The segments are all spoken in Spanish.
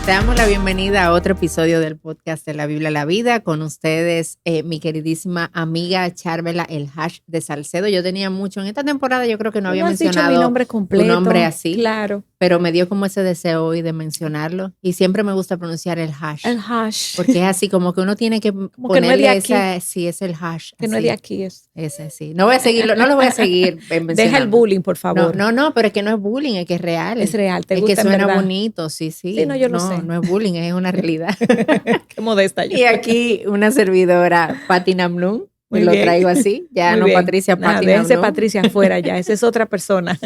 Te damos la bienvenida a otro episodio del podcast de la Biblia a la Vida. Con ustedes, mi queridísima amiga Charvela, el Hash de Salcedo. Yo tenía mucho en esta temporada, yo creo que no había mencionado mi nombre completo, tu nombre así. Claro. Pero me dio como ese deseo hoy de mencionarlo. Y siempre me gusta pronunciar el Hash. El Hash. Porque es así, como que uno tiene que como ponerle que no es de aquí. esa, sí, es el Hash. Que así. no es de aquí. Ese sí. No voy a seguirlo, no lo voy a seguir mencionando. Deja el bullying, por favor. No, pero es que no es bullying, es que es real. Es real, te es gusta, que suena en verdad. bonito, sí. Sí, no, yo lo sé. No es bullying, es una realidad. Qué modesta yo. Y aquí una servidora, Patti Namnum, Muy lo bien. traigo así, ya Muy no bien. Patricia, Patti Déjense Namnum. Patricia afuera ya, esa es otra persona.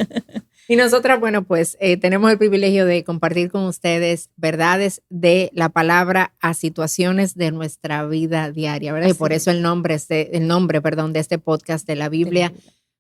Y nosotras, bueno, pues tenemos el privilegio de compartir con ustedes verdades de la palabra a situaciones de nuestra vida diaria, ¿verdad? Así y por eso el nombre de este podcast de la Biblia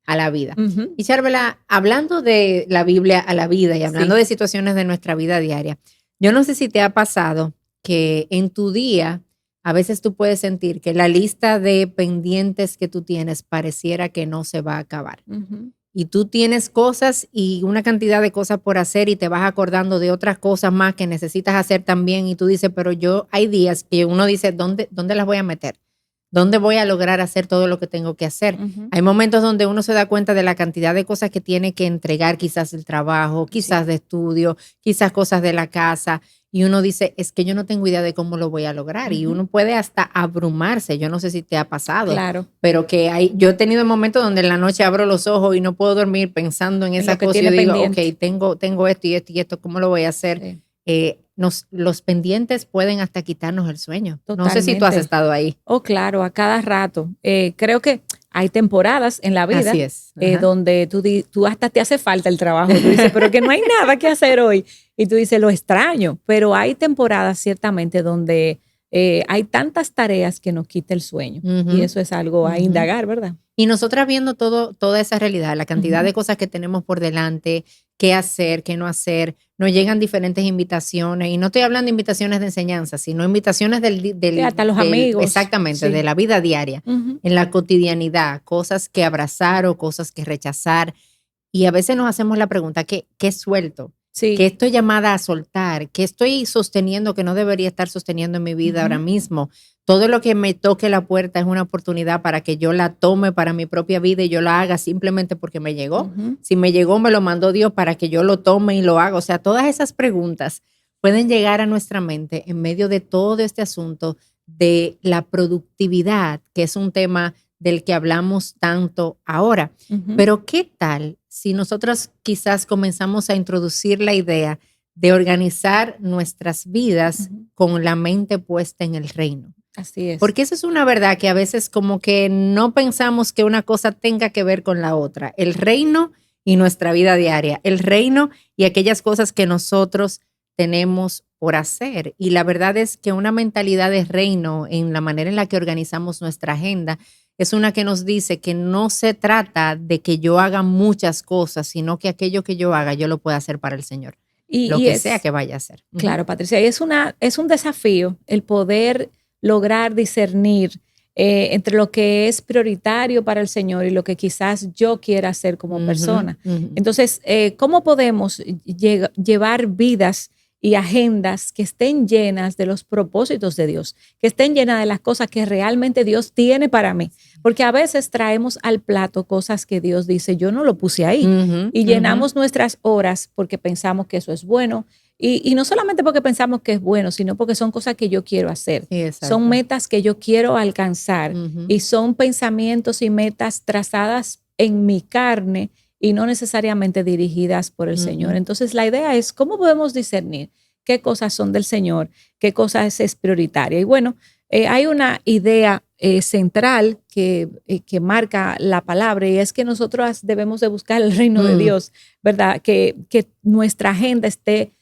a la vida. Uh-huh. Y Charvela, hablando de la Biblia a la vida y hablando de situaciones de nuestra vida diaria, yo no sé si te ha pasado que en tu día a veces tú puedes sentir que la lista de pendientes que tú tienes pareciera que no se va a acabar. Uh-huh. Y tú tienes cosas y una cantidad de cosas por hacer y te vas acordando de otras cosas más que necesitas hacer también y tú dices, pero hay días que uno dice, ¿dónde las voy a meter? ¿Dónde voy a lograr hacer todo lo que tengo que hacer? Uh-huh. Hay momentos donde uno se da cuenta de la cantidad de cosas que tiene que entregar, quizás del trabajo, quizás de estudio, quizás cosas de la casa. Y uno dice, es que yo no tengo idea de cómo lo voy a lograr. Uh-huh. Y uno puede hasta abrumarse. Yo no sé si te ha pasado. Claro. Pero yo he tenido momentos donde en la noche abro los ojos y no puedo dormir pensando en esa cosa. Y yo digo, ok, tengo esto y esto y esto, ¿cómo lo voy a hacer? Sí. Los pendientes pueden hasta quitarnos el sueño. Totalmente. No sé si tú has estado ahí. Oh, claro, a cada rato. Creo que hay temporadas en la vida. Así es. Donde tú hasta te hace falta el trabajo. Tú dices, pero que no hay nada que hacer hoy. Y tú dices, lo extraño. Pero hay temporadas ciertamente donde hay tantas tareas que nos quita el sueño. Uh-huh. Y eso es algo a indagar, ¿verdad? Y nosotras viendo toda esa realidad, la cantidad de cosas que tenemos por delante, qué hacer, qué no hacer, nos llegan diferentes invitaciones. Y no estoy hablando de invitaciones de enseñanza, sino invitaciones hasta los amigos. Exactamente, de la vida diaria, en la cotidianidad, cosas que abrazar o cosas que rechazar. Y a veces nos hacemos la pregunta, ¿qué suelto? Sí. ¿Qué estoy llamada a soltar? ¿Qué estoy sosteniendo que no debería estar sosteniendo en mi vida ahora mismo? Todo lo que me toque la puerta es una oportunidad para que yo la tome para mi propia vida y yo la haga simplemente porque me llegó. Si me llegó, me lo mandó Dios para que yo lo tome y lo haga. O sea, todas esas preguntas pueden llegar a nuestra mente en medio de todo este asunto de la productividad, que es un tema del que hablamos tanto ahora. Pero ¿qué tal si nosotros quizás comenzamos a introducir la idea de organizar nuestras vidas con la mente puesta en el reino? Así es. Porque eso es una verdad que a veces como que no pensamos que una cosa tenga que ver con la otra. El reino y nuestra vida diaria. El reino y aquellas cosas que nosotros tenemos por hacer. Y la verdad es que una mentalidad de reino en la manera en la que organizamos nuestra agenda es una que nos dice que no se trata de que yo haga muchas cosas, sino que aquello que yo haga, yo lo pueda hacer para el Señor. Lo que sea que vaya a hacer. Claro, Patricia, y es un desafío el poder lograr discernir entre lo que es prioritario para el Señor y lo que quizás yo quiera hacer como persona. Entonces, ¿cómo podemos llevar vidas y agendas que estén llenas de los propósitos de Dios, que estén llenas de las cosas que realmente Dios tiene para mí? Porque a veces traemos al plato cosas que Dios dice, yo no lo puse ahí. Y llenamos nuestras horas porque pensamos que eso es bueno. Y no solamente porque pensamos que es bueno, sino porque son cosas que yo quiero hacer. Sí, son metas que yo quiero alcanzar. Y son pensamientos y metas trazadas en mi carne y no necesariamente dirigidas por el Señor. Entonces, la idea es cómo podemos discernir qué cosas son del Señor, qué cosas es prioritaria. Y bueno, hay una idea central que marca la palabra, y es que nosotros debemos de buscar el reino de Dios, ¿verdad? Que nuestra agenda esté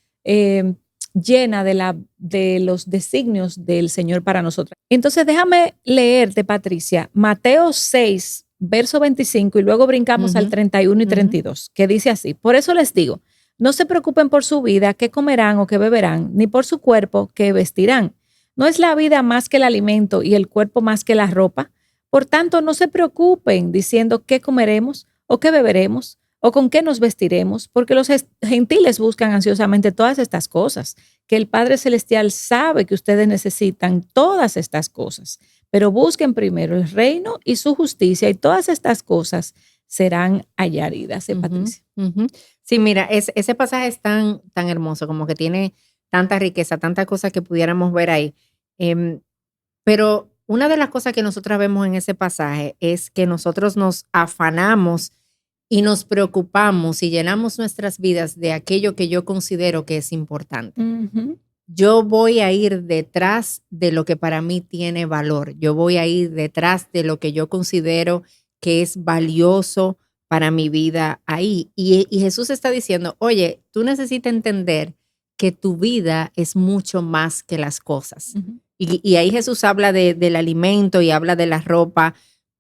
llena de los designios del Señor para nosotros. Entonces, déjame leerte, Patricia, Mateo 6, verso 25, y luego brincamos al 31 y 32, que dice así: por eso les digo, no se preocupen por su vida, qué comerán o qué beberán, ni por su cuerpo, qué vestirán. ¿No es la vida más que el alimento y el cuerpo más que la ropa? Por tanto, no se preocupen diciendo qué comeremos o qué beberemos o con qué nos vestiremos, porque los gentiles buscan ansiosamente todas estas cosas. que el Padre Celestial sabe que ustedes necesitan todas estas cosas, pero busquen primero el reino y su justicia y todas estas cosas serán añadidas, Patricia. Sí, mira, ese pasaje es tan hermoso, como que tiene tanta riqueza, tantas cosas que pudiéramos ver ahí. Pero una de las cosas que nosotras vemos en ese pasaje es que nosotros nos afanamos y nos preocupamos y llenamos nuestras vidas de aquello que yo considero que es importante. Yo voy a ir detrás de lo que para mí tiene valor. Yo voy a ir detrás de lo que yo considero que es valioso para mi vida ahí. Y Jesús está diciendo, oye, tú necesitas entender que tu vida es mucho más que las cosas. Y ahí Jesús habla del alimento y habla de la ropa,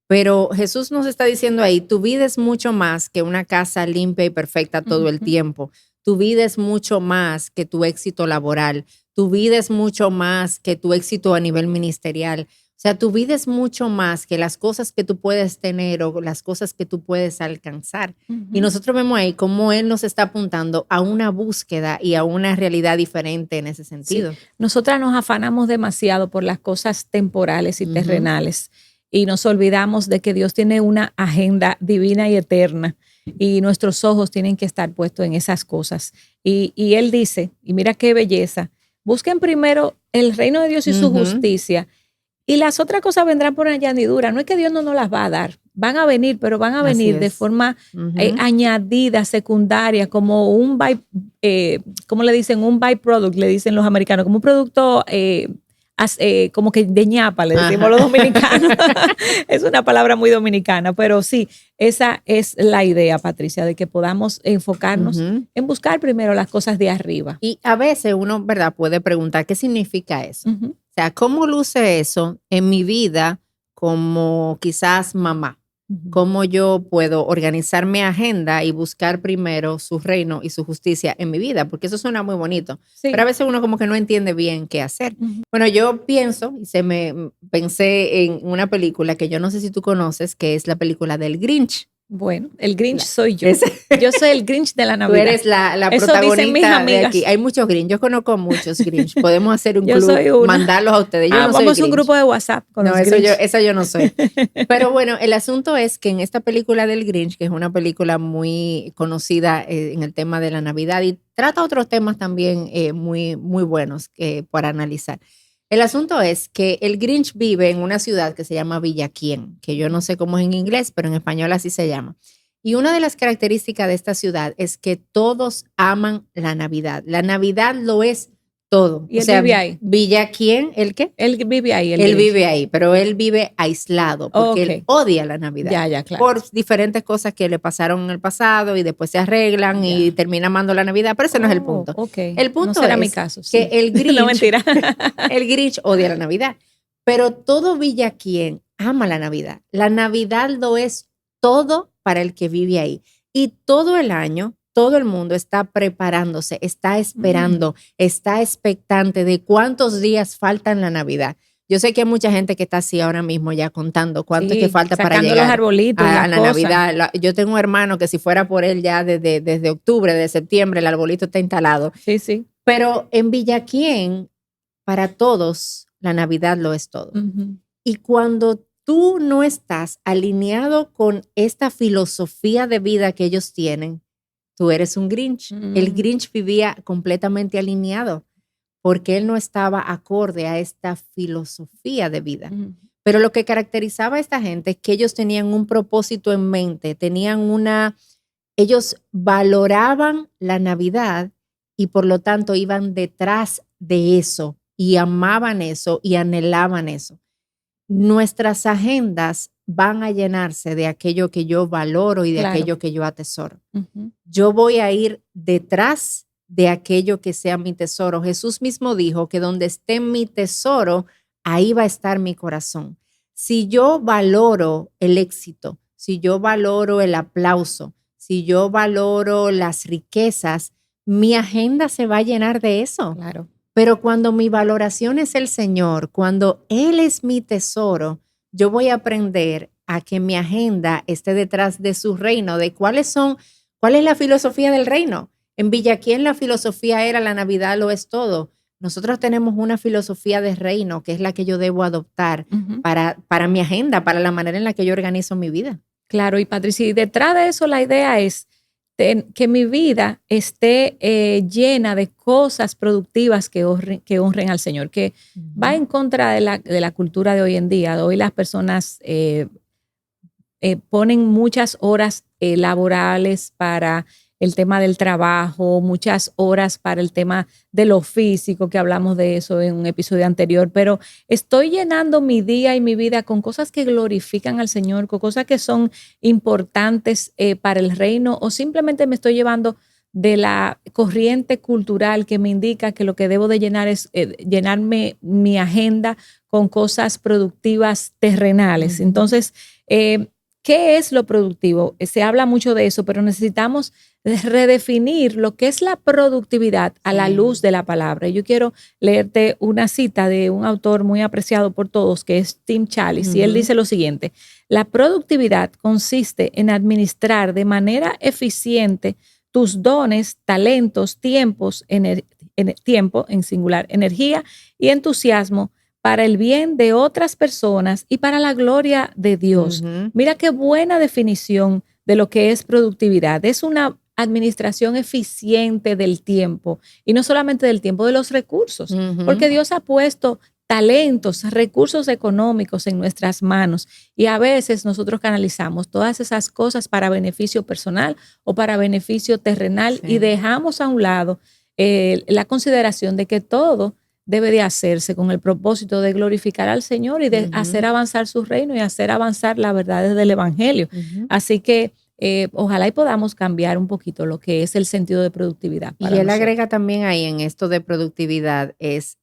pero Jesús nos está diciendo ahí, tu vida es mucho más que una casa limpia y perfecta todo el tiempo. Tu vida es mucho más que tu éxito laboral. Tu vida es mucho más que tu éxito a nivel ministerial. O sea, tu vida es mucho más que las cosas que tú puedes tener o las cosas que tú puedes alcanzar. Y nosotros vemos ahí cómo Él nos está apuntando a una búsqueda y a una realidad diferente en ese sentido. Sí. Nosotras nos afanamos demasiado por las cosas temporales y terrenales y nos olvidamos de que Dios tiene una agenda divina y eterna y nuestros ojos tienen que estar puestos en esas cosas. Y Él dice, y mira qué belleza, busquen primero el reino de Dios y su justicia. Y las otras cosas vendrán por añadidura. No es que Dios no nos las va a dar. Van a venir, pero van a venir de forma añadida, secundaria, como un ¿cómo le dicen? Un byproduct, le dicen los americanos, como un producto como que de ñapa, le decimos los dominicanos. Es una palabra muy dominicana, pero sí, esa es la idea, Patricia, de que podamos enfocarnos en buscar primero las cosas de arriba. Y a veces uno, ¿verdad?, puede preguntar, ¿qué significa eso? O sea, ¿cómo luce eso en mi vida como quizás mamá? ¿Cómo yo puedo organizar mi agenda y buscar primero su reino y su justicia en mi vida? Porque eso suena muy bonito. Sí. Pero a veces uno como que no entiende bien qué hacer. Bueno, yo pienso, pensé en una película que yo no sé si tú conoces, que es la película del Grinch. Bueno, el Grinch soy yo. Yo soy el Grinch de la Navidad. Tú eres la protagonista de aquí. Hay muchos Grinch. Yo conozco muchos Grinch. Podemos hacer un club, mandarlos a ustedes. Yo no soy vamos a un Grinch. Grupo de WhatsApp con los Grinch. Esa yo no soy. Pero bueno, el asunto es que en esta película del Grinch, que es una película muy conocida en el tema de la Navidad y trata otros temas también muy, muy buenos para analizar. El asunto es que el Grinch vive en una ciudad que se llama Villaquién, que yo no sé cómo es en inglés, pero en español así se llama. Y una de las características de esta ciudad es que todos aman la Navidad. La Navidad lo es todo. Y él vive ahí. Villaquién, ¿el qué? Él vive ahí. Él vive ahí, pero él vive aislado porque él odia la Navidad. Ya, claro. Por diferentes cosas que le pasaron en el pasado y después se arreglan y termina amando la Navidad, pero ese no es el punto. El punto no será es mi caso, que el Grinch, no, mentira. El Grinch odia la Navidad, pero todo Villaquién ama la Navidad. La Navidad lo es todo para el que vive ahí. Y todo el año, todo el mundo está preparándose, está esperando, está expectante de cuántos días faltan la Navidad. Yo sé que hay mucha gente que está así ahora mismo ya contando cuánto es que falta para llegar los arbolitos a la Navidad. Yo tengo un hermano que si fuera por él ya desde octubre, de septiembre, el arbolito está instalado. Sí. Pero en Villaquién, para todos, la Navidad lo es todo. Y cuando tú no estás alineado con esta filosofía de vida que ellos tienen, tú eres un Grinch. El Grinch vivía completamente alineado porque él no estaba acorde a esta filosofía de vida. Pero lo que caracterizaba a esta gente es que ellos tenían un propósito en mente, ellos valoraban la Navidad y por lo tanto iban detrás de eso y amaban eso y anhelaban eso. Nuestras agendas van a llenarse de aquello que yo valoro y de aquello que yo atesoro. Yo voy a ir detrás de aquello que sea mi tesoro. Jesús mismo dijo que donde esté mi tesoro, ahí va a estar mi corazón. Si yo valoro el éxito, si yo valoro el aplauso, si yo valoro las riquezas, mi agenda se va a llenar de eso. Claro. Pero cuando mi valoración es el Señor, cuando Él es mi tesoro, yo voy a aprender a que mi agenda esté detrás de su reino, de cuál es la filosofía del reino. En Villaquién la filosofía era la Navidad lo es todo, nosotros tenemos una filosofía de reino que es la que yo debo adoptar para mi agenda, para la manera en la que yo organizo mi vida. Claro, y Patricia, y detrás de eso la idea es que mi vida esté llena de cosas productivas que honren al Señor, que va en contra de la cultura de hoy en día. Hoy las personas ponen muchas horas laborales para el tema del trabajo, muchas horas para el tema de lo físico, que hablamos de eso en un episodio anterior, pero estoy llenando mi día y mi vida con cosas que glorifican al Señor, con cosas que son importantes para el reino, o simplemente me estoy llevando de la corriente cultural que me indica que lo que debo de llenar es llenarme mi agenda con cosas productivas terrenales. Entonces, ¿qué es lo productivo? Se habla mucho de eso, pero necesitamos redefinir lo que es la productividad a la luz de la palabra. Yo quiero leerte una cita de un autor muy apreciado por todos, que es Tim Challies, y él dice lo siguiente: la productividad consiste en administrar de manera eficiente tus dones, talentos, tiempo en singular, energía y entusiasmo para el bien de otras personas y para la gloria de Dios. Mira qué buena definición de lo que es productividad. Es una administración eficiente del tiempo, y no solamente del tiempo, de los recursos, porque Dios ha puesto talentos, recursos económicos en nuestras manos, y a veces nosotros canalizamos todas esas cosas para beneficio personal o para beneficio terrenal, y dejamos a un lado la consideración de que todo debe de hacerse con el propósito de glorificar al Señor y de hacer avanzar su reino y hacer avanzar las verdades del evangelio. Así que ojalá y podamos cambiar un poquito lo que es el sentido de productividad. Y él agrega también ahí en esto de productividad es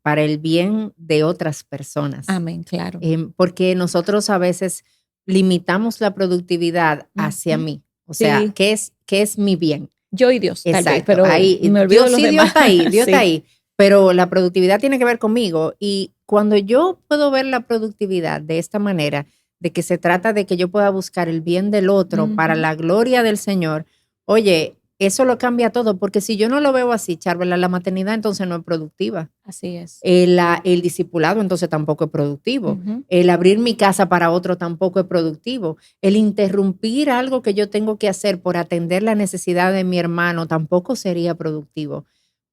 para el bien de otras personas. Amén, claro. Porque nosotros a veces limitamos la productividad hacia mí. O sea, ¿qué es mi bien? Yo y Dios. Exacto. Tal vez, pero ahí, me olvido Dios, de los Dios demás. está ahí, Dios está ahí. Pero la productividad tiene que ver conmigo. Y cuando yo puedo ver la productividad de esta manera, de que se trata de que yo pueda buscar el bien del otro para la gloria del Señor, oye, eso lo cambia todo, porque si yo no lo veo así, Charvela, la maternidad entonces no es productiva. Así es. El discipulado entonces tampoco es productivo. El abrir mi casa para otro tampoco es productivo. El interrumpir algo que yo tengo que hacer por atender la necesidad de mi hermano tampoco sería productivo.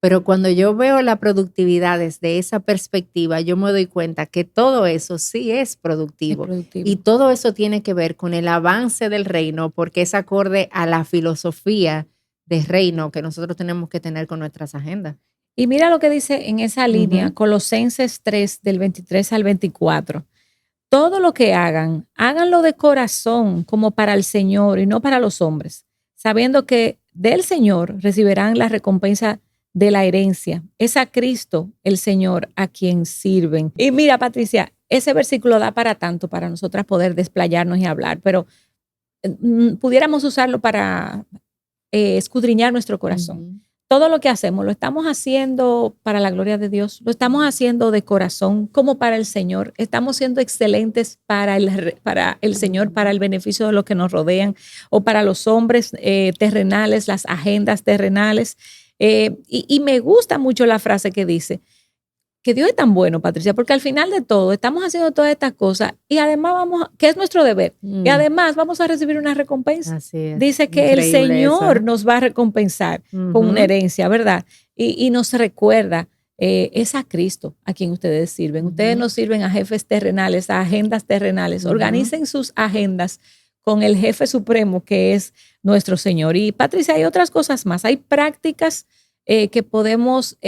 Pero cuando yo veo la productividad desde esa perspectiva, yo me doy cuenta que todo eso sí es productivo. Y todo eso tiene que ver con el avance del reino, porque es acorde a la filosofía de reino que nosotros tenemos que tener con nuestras agendas. Y mira lo que dice en esa línea, Colosenses 3, del 23 al 24. Todo lo que hagan, háganlo de corazón como para el Señor y no para los hombres, sabiendo que del Señor recibirán la recompensa de la herencia. Es a Cristo el Señor a quien sirven. Y mira, Patricia, ese versículo da para tanto, para nosotras poder desplayarnos y hablar, pero pudiéramos usarlo para escudriñar nuestro corazón. Todo lo que hacemos, lo estamos haciendo para la gloria de Dios, lo estamos haciendo de corazón, como para el Señor. Estamos siendo excelentes para el Señor, para el beneficio de los que nos rodean, o para los hombres terrenales, las agendas terrenales. Y me gusta mucho la frase que dice que Dios es tan bueno, Patricia, porque al final de todo estamos haciendo todas estas cosas y además que es nuestro deber, y además vamos a recibir una recompensa. Así es. Dice que el Señor nos va a recompensar con una herencia, ¿verdad? Y nos recuerda, es a Cristo a quien ustedes sirven. Ustedes no sirven a jefes terrenales, a agendas terrenales. Organicen sus agendas con el jefe supremo que es nuestro Señor. Y Patricia, hay otras cosas más. Hay prácticas que podemos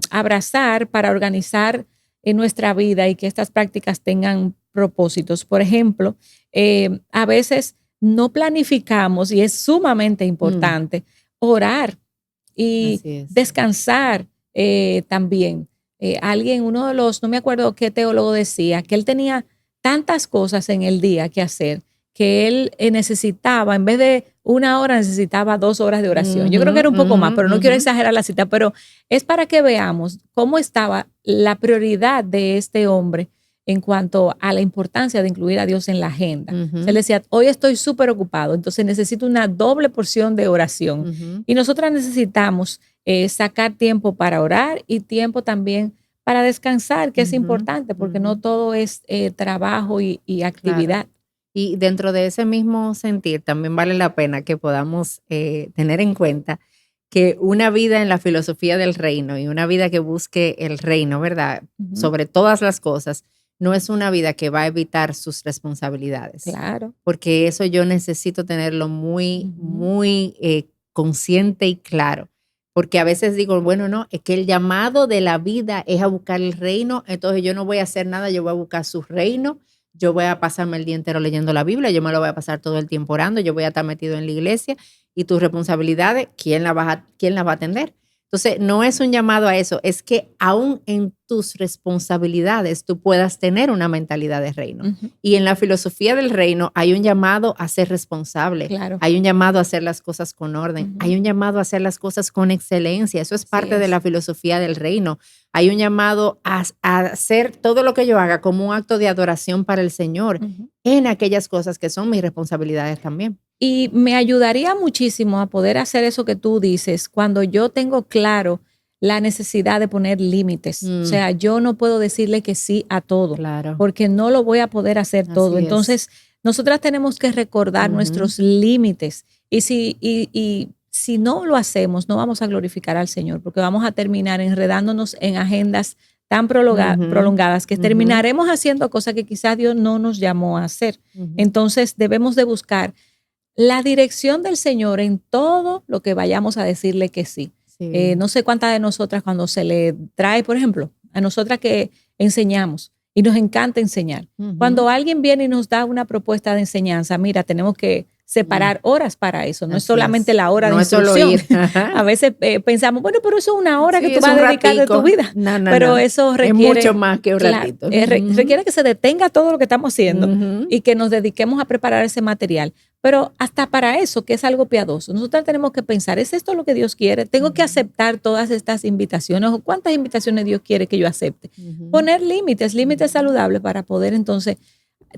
abrazar para organizar nuestra vida y que estas prácticas tengan propósitos. Por ejemplo, a veces no planificamos, y es sumamente importante, orar y descansar también. Uno de los, no me acuerdo qué teólogo decía, que él tenía tantas cosas en el día que hacer, que él necesitaba, en vez de 1 hora, necesitaba 2 horas de oración. Yo creo que era un poco más, pero no quiero exagerar la cita, pero es para que veamos cómo estaba la prioridad de este hombre en cuanto a la importancia de incluir a Dios en la agenda. Se le decía, hoy estoy súper ocupado, entonces necesito una doble porción de oración. Y nosotras necesitamos sacar tiempo para orar y tiempo también para descansar, que es importante, porque no todo es trabajo y actividad. Claro. Y dentro de ese mismo sentir, también vale la pena que podamos tener en cuenta que una vida en la filosofía del reino y una vida que busque el reino, ¿verdad? Sobre todas las cosas, no es una vida que va a evitar sus responsabilidades. Claro. Porque eso yo necesito tenerlo muy, muy consciente y claro. Porque a veces digo, bueno, no, es que el llamado de la vida es a buscar el reino, entonces yo no voy a hacer nada, yo voy a buscar su reino, yo voy a pasarme el día entero leyendo la Biblia, yo me lo voy a pasar todo el tiempo orando, yo voy a estar metido en la iglesia y tus responsabilidades, ¿quién la va a atender? Entonces, no es un llamado a eso, es que aún en tus responsabilidades tú puedas tener una mentalidad de reino. Y en la filosofía del reino hay un llamado a ser responsable, hay un llamado a hacer las cosas con orden, hay un llamado a hacer las cosas con excelencia. Eso es parte de la filosofía del reino. Hay un llamado a hacer todo lo que yo haga como un acto de adoración para el Señor en aquellas cosas que son mis responsabilidades también. Y me ayudaría muchísimo a poder hacer eso que tú dices cuando yo tengo claro la necesidad de poner límites. O sea, yo no puedo decirle que sí a todo, porque no lo voy a poder hacer todo. Entonces, nosotras tenemos que recordar nuestros límites. Y si no lo hacemos, no vamos a glorificar al Señor, porque vamos a terminar enredándonos en agendas tan prolongadas que terminaremos haciendo cosas que quizás Dios no nos llamó a hacer. Entonces, debemos de buscar la dirección del Señor en todo lo que vayamos a decirle que sí. No sé cuántas de nosotras cuando se le trae, por ejemplo, a nosotras que enseñamos y nos encanta enseñar. Cuando alguien viene y nos da una propuesta de enseñanza, mira, tenemos que separar horas para eso. No es solamente la hora de instrucción. A veces pensamos, bueno, pero eso es una hora que tú vas a dedicar de tu vida. Pero eso requiere... Es mucho más que un ratito. Requiere que se detenga todo lo que estamos haciendo y que nos dediquemos a preparar ese material. Pero hasta para eso, que es algo piadoso, nosotros tenemos que pensar, ¿es esto lo que Dios quiere? ¿Tengo que aceptar todas estas invitaciones? ¿O cuántas invitaciones Dios quiere que yo acepte? Poner límites saludables para poder entonces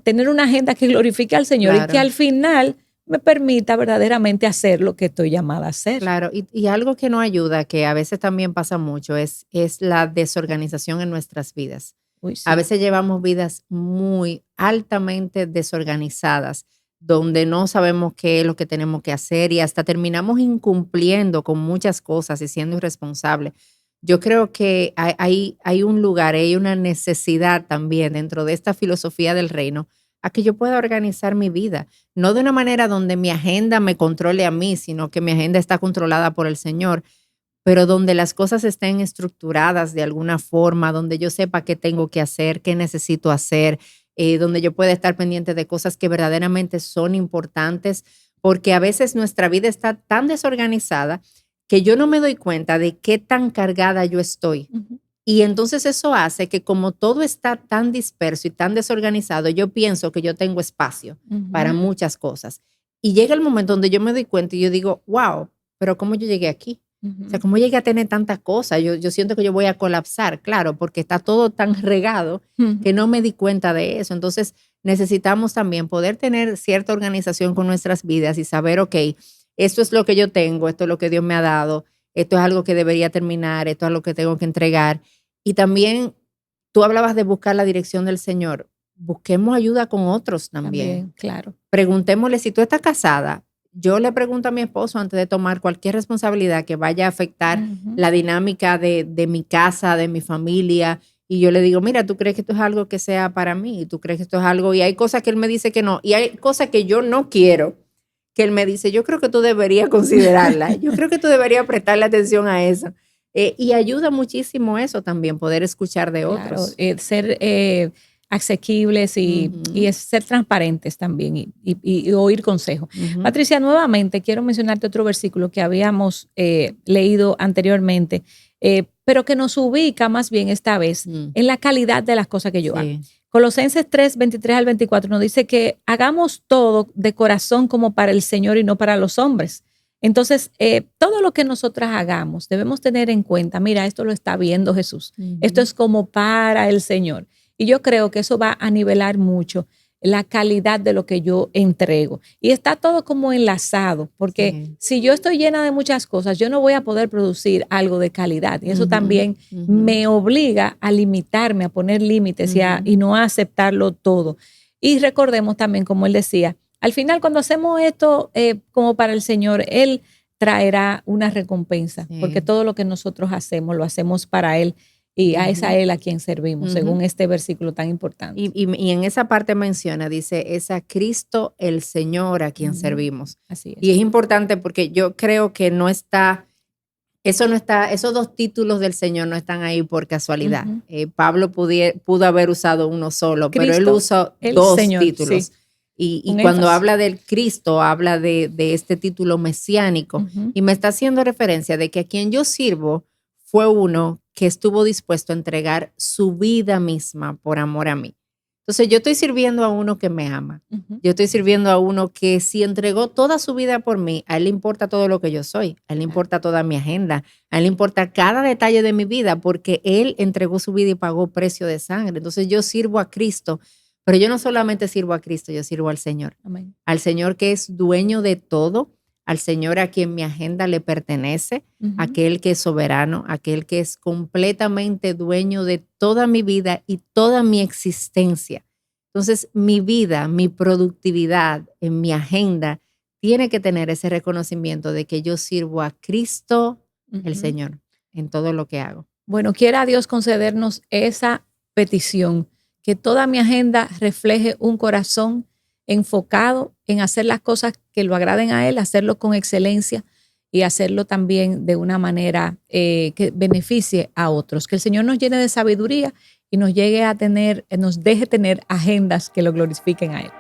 tener una agenda que glorifique al Señor y que al final me permita verdaderamente hacer lo que estoy llamada a hacer. Claro, y algo que no ayuda, que a veces también pasa mucho, es la desorganización en nuestras vidas. Uy, sí. A veces llevamos vidas muy altamente desorganizadas, donde no sabemos qué es lo que tenemos que hacer y hasta terminamos incumpliendo con muchas cosas y siendo irresponsables. Yo creo que hay un lugar, hay una necesidad también dentro de esta filosofía del reino a que yo pueda organizar mi vida, no de una manera donde mi agenda me controle a mí, sino que mi agenda está controlada por el Señor, pero donde las cosas estén estructuradas de alguna forma, donde yo sepa qué tengo que hacer, qué necesito hacer, donde yo pueda estar pendiente de cosas que verdaderamente son importantes, porque a veces nuestra vida está tan desorganizada que yo no me doy cuenta de qué tan cargada yo estoy. Y entonces eso hace que como todo está tan disperso y tan desorganizado, yo pienso que yo tengo espacio para muchas cosas. Y llega el momento donde yo me doy cuenta y yo digo, wow, pero ¿cómo yo llegué aquí? O sea, ¿cómo llegué a tener tantas cosas? Yo siento que yo voy a colapsar, claro, porque está todo tan regado que no me di cuenta de eso. Entonces necesitamos también poder tener cierta organización con nuestras vidas y saber, ok, esto es lo que yo tengo, esto es lo que Dios me ha dado, esto es algo que debería terminar, esto es lo que tengo que entregar. Y también tú hablabas de buscar la dirección del Señor. Busquemos ayuda con otros también. Claro. Preguntémosle, si tú estás casada, yo le pregunto a mi esposo antes de tomar cualquier responsabilidad que vaya a afectar la dinámica de mi casa, de mi familia. Y yo le digo, mira, ¿tú crees que esto es algo que sea para mí? ¿Tú crees que esto es algo? Y hay cosas que él me dice que no. Y hay cosas que yo no quiero, que él me dice, yo creo que tú deberías considerarla. Yo creo que tú deberías prestarle atención a eso. Y ayuda muchísimo eso también, poder escuchar de otros. Claro, ser asequibles y es ser transparentes también y oír consejos. Patricia, nuevamente quiero mencionarte otro versículo que habíamos leído anteriormente, pero que nos ubica más bien esta vez en la calidad de las cosas que yo hago. Colosenses 3, 23 al 24 nos dice que hagamos todo de corazón como para el Señor y no para los hombres. Entonces, todo lo que nosotras hagamos debemos tener en cuenta, mira, esto lo está viendo Jesús. Esto es como para el Señor. Y yo creo que eso va a nivelar mucho la calidad de lo que yo entrego. Y está todo como enlazado, porque si yo estoy llena de muchas cosas, yo no voy a poder producir algo de calidad. Y eso también me obliga a limitarme, a poner límites y no a aceptarlo todo. Y recordemos también, como él decía, al final cuando hacemos esto como para el Señor, Él traerá una recompensa, porque todo lo que nosotros hacemos, lo hacemos para Él. Y es a Él a quien servimos, según este versículo tan importante. Y en esa parte menciona, dice, es a Cristo el Señor a quien servimos. Así es. Y es importante porque yo creo que no está, esos dos títulos del Señor no están ahí por casualidad. Pablo pudo haber usado uno solo, Cristo, pero él usó dos Señor, títulos. Sí. Y cuando habla del Cristo, habla de este título mesiánico. Y me está haciendo referencia de que a quien yo sirvo fue uno que estuvo dispuesto a entregar su vida misma por amor a mí. Entonces yo estoy sirviendo a uno que me ama. Yo estoy sirviendo a uno que si entregó toda su vida por mí, a él le importa todo lo que yo soy, a él le importa toda mi agenda, a él le importa cada detalle de mi vida porque él entregó su vida y pagó precio de sangre. Entonces yo sirvo a Cristo, pero yo no solamente sirvo a Cristo, yo sirvo al Señor. Amén. Al Señor que es dueño de todo, al Señor a quien mi agenda le pertenece, aquel que es soberano, aquel que es completamente dueño de toda mi vida y toda mi existencia. Entonces, mi vida, mi productividad en mi agenda tiene que tener ese reconocimiento de que yo sirvo a Cristo, el Señor, en todo lo que hago. Bueno, quiera Dios concedernos esa petición, que toda mi agenda refleje un corazón enfocado en hacer las cosas que lo agraden a Él, hacerlo con excelencia y hacerlo también de una manera que beneficie a otros. Que el Señor nos llene de sabiduría y nos deje tener agendas que lo glorifiquen a Él.